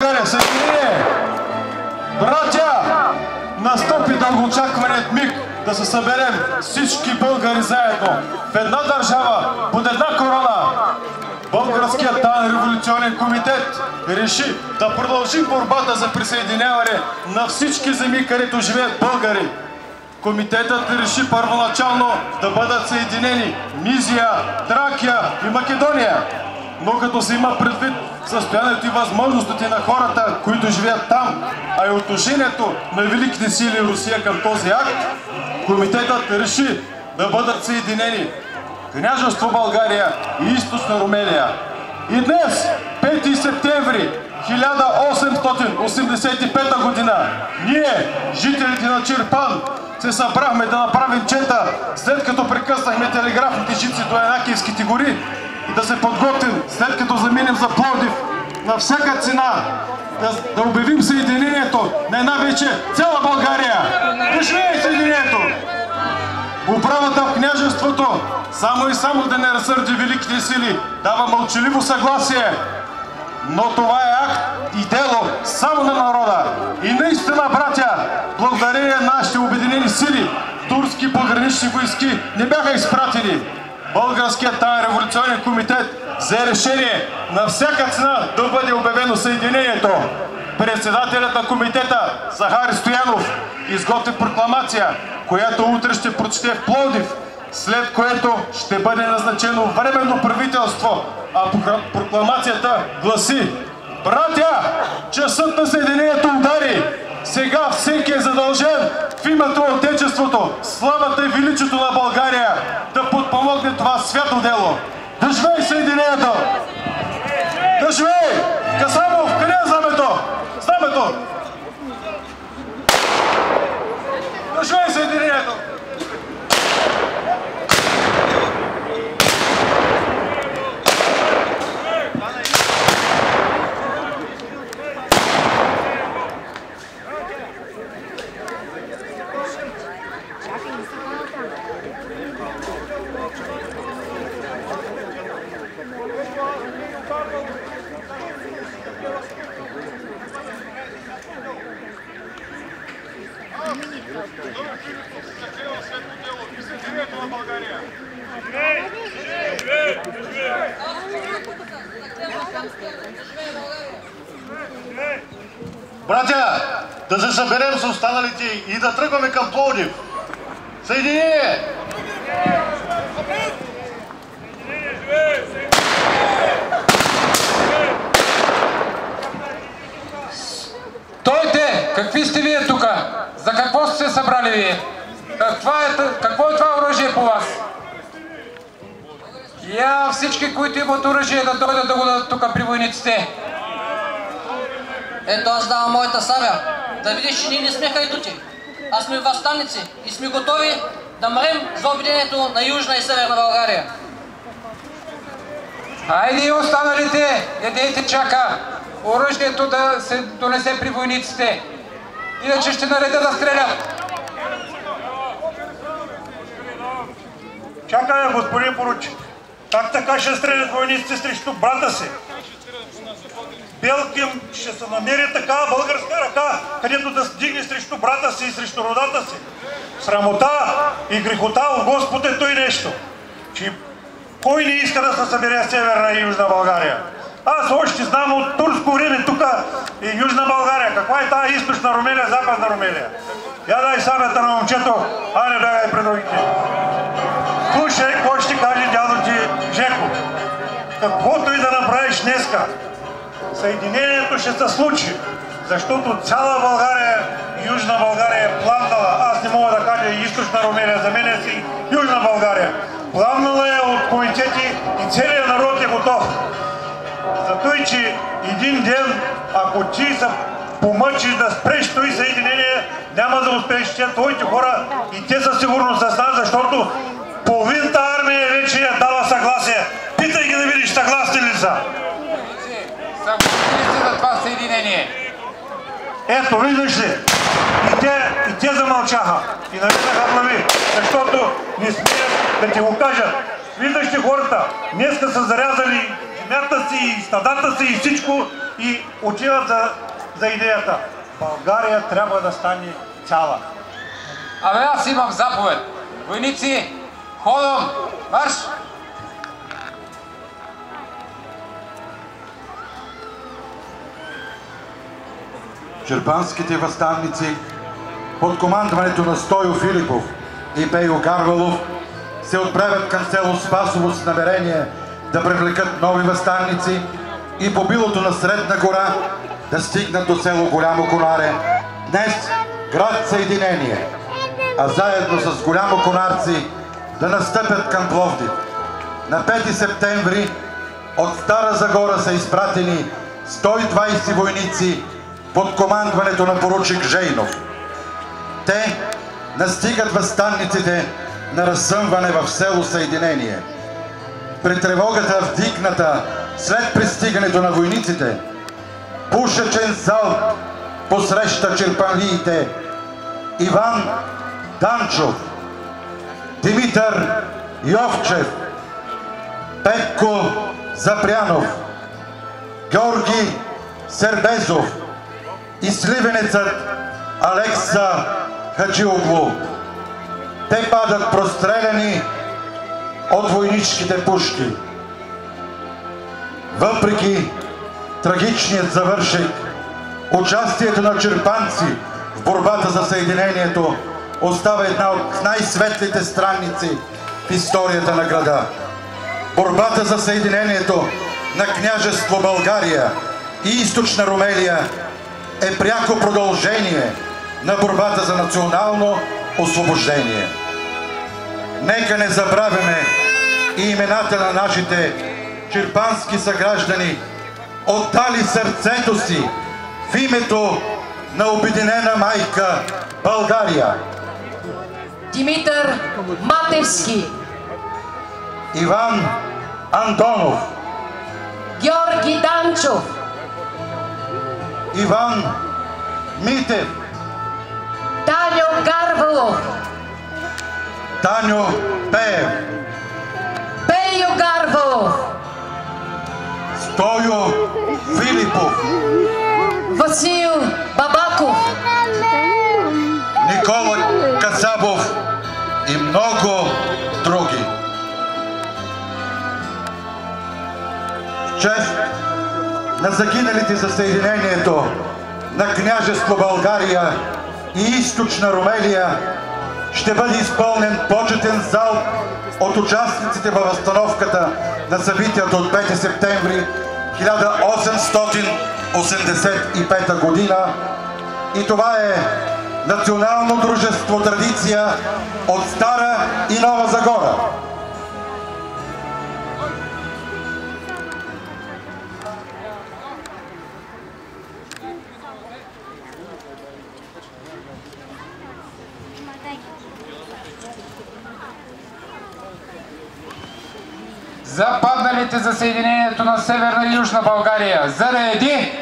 Съединение! Братя, настъпи дългоочакваният миг да се съберем всички българи заедно в една държава под една корона. Българският тайн революционен комитет реши да продължи борбата за присъединяване на всички земи, където живеят българи. Комитетът реши първоначално да бъдат съединени Мизия, Тракия и Македония. Но като се има предвид състоянието и възможностите на хората, които живеят там, а и отношението на великите сили Русия към този акт, комитетът реши да бъдат съединени Княжество България и Източна Румелия. И днес, 5 септември 1885 година, ние, жителите на Чирпан, се събрахме да направим чета, след като прекъснахме телеграфните жици до Янакиевските гори, и да се подготвим, след като заминем за Пловдив, на всяка цена да обявим съединението на една вече цяла България. Да живее съединението! Управата в княжеството, само и само да не разсърди великите сили, дава мълчаливо съгласие. Но това е акт и дело само на народа. И наистина, братя, благодарение на нашите обединени сили, турски погранични войски не бяха изпратени. Българският тайн революционен комитет взе решение на всяка цена да бъде обявено съединението. Председателят на комитета Захари Стоянов изготви прокламация, която утре ще прочете в Пловдив, след което ще бъде назначено временно правителство, а прокламацията гласи: братя, часът на съединението удари! Сега всеки е задължен в името на Отечеството, славата и величието на България да подпомогне това свято дело. Да живее съединението! Да живее! Касамов, къде е знамето? Знамето! Да живее съединението! Братя, да се съберем с останалите и да тръгваме към Пловдив. Съединение! Стойте! Какви сте вие тук? За какво сте се събрали вие? Какво е това оръжие по вас? Я всички, които имат оръжие, да дойдат да го дадат тук при войниците. Ето аз давам моята сабя. Да видиш, че ние не сме хайдути, а сме въстаници и сме готови да мрем за обединението на Южна и Северна България. Айде и останалите, едейте чака оръжието да се донесе при войниците. Иначе ще наредя да стрелят. Чакай, господин поручик. Как така ще стрелят войниците срещу брата си? Белким ще се намери такава българска ръка, където да дигне срещу брата си и срещу родата си. Срамота и грехота от Господ е той нещо. Че кой не иска да се събере Северна и Южна България? Аз още знам от турско време тук и Южна България. Каква е тази Източна Румелия, Западна Румелия? Я дай сабята на момчето, а не бягай пред другите. Слушай, какво ще каже дядо ти Жеко. Каквото и да направиш днеска, съединението ще се случи, защото цяла България и Южна България е пламнала. Аз не мога да кажа и Източна Румелия, за мен е си Южна България. Пламнала е от комитети и целият народ е готов. Зато и че един ден, ако ти се помъчиш да спреш това съединение, няма да успееш. Твоите хора и те със сигурност са нас, защото половината армия вече я дала съгласие. Питай ги да видиш съгласни ли са. Съгласни ли сте за това съединение? Ето, виждаш ли? И те замълчаха. И наведнаха глави, защото не смеят да ти го кажат. Виждаш ли хората? Днеска са зарязали земята си, стадата си и всичко, и отиват за идеята. България трябва да стане цяла. Абе, аз имам заповед. Войници, ходом, марш! Чирпанските въстаници под командването на Стойо Филипов и Пейо Карвалов се отправят към село Спасово с намерение да привлекат нови въстаници и по билото на Средна гора да стигнат до село Голямо Конаре, днес град Съединение, а заедно с Голямо Конарци да настъпят към Пловдив. На 5 септември от Стара Загора са изпратени 120 войници под командването на поручик Жейнов. Те настигат въстанниците на разсъмване в село Съединение. При тревогата вдигната след пристигането на войниците, пушечен залп посреща чирпанлиите Иван Данчов, Димитър Йовчев, Петко Запрянов, Георги Сербезов и сливенецът Алекса Хаджиоглу. Те падат простреляни от войническите пушки. Въпреки трагичният завършек, участието на чирпанци в борбата за Съединението остава една от най-светлите страници в историята на града. Борбата за Съединението на княжество България и Източна Румелия е пряко продължение на борбата за национално освобождение. Нека не забравяме и имената на нашите чирпански съграждани, отдали сърцето си в името на обединена майка България. Димитър Матевски, Иван Андонов, Георги Данчов, Иван Митев, Таню Гарвалов, Таню Пеев, Пейо Гарвалов, Стойо Филипов, Васил Бабаков, Никола Касабов и много други. В чест на загиналите за Съединението на княжество България и Източна Румелия ще бъде изпълнен почетен залп от участниците във възстановката на събитията от 5 септември 1885 година. И това е национално дружество традиция от Стара и Нова Загора. Западналите за Съединението на Северна и Южна България, зареди!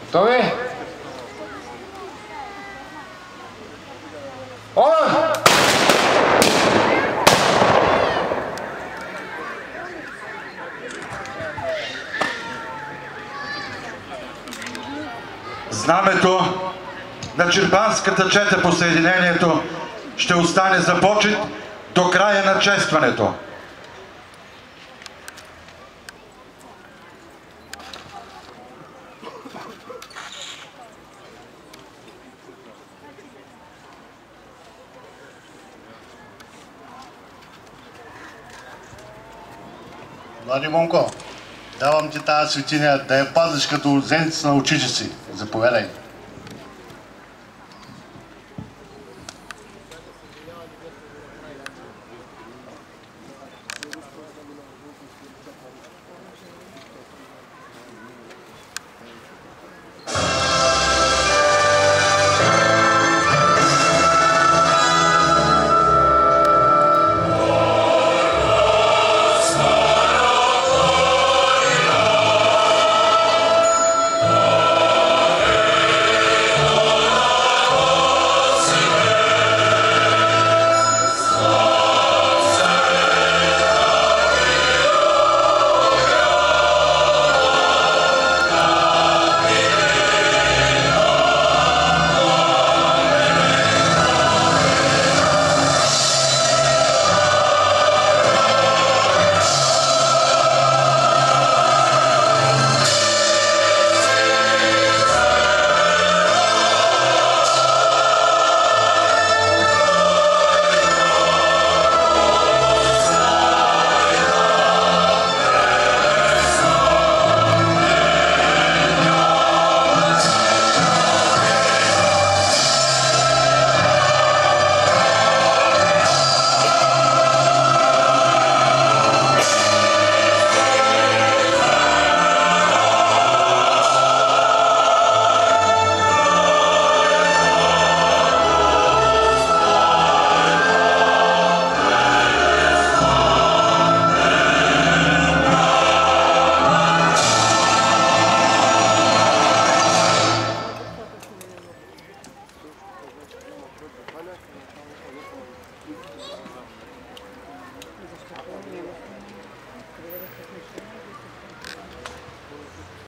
Готови? Олър! Знамето на чирпанската чета по Съединението ще остане за почет до края на честването. Млади момко, давам ти тази светиня да я пазиш като зеници на очите си. Заповядай.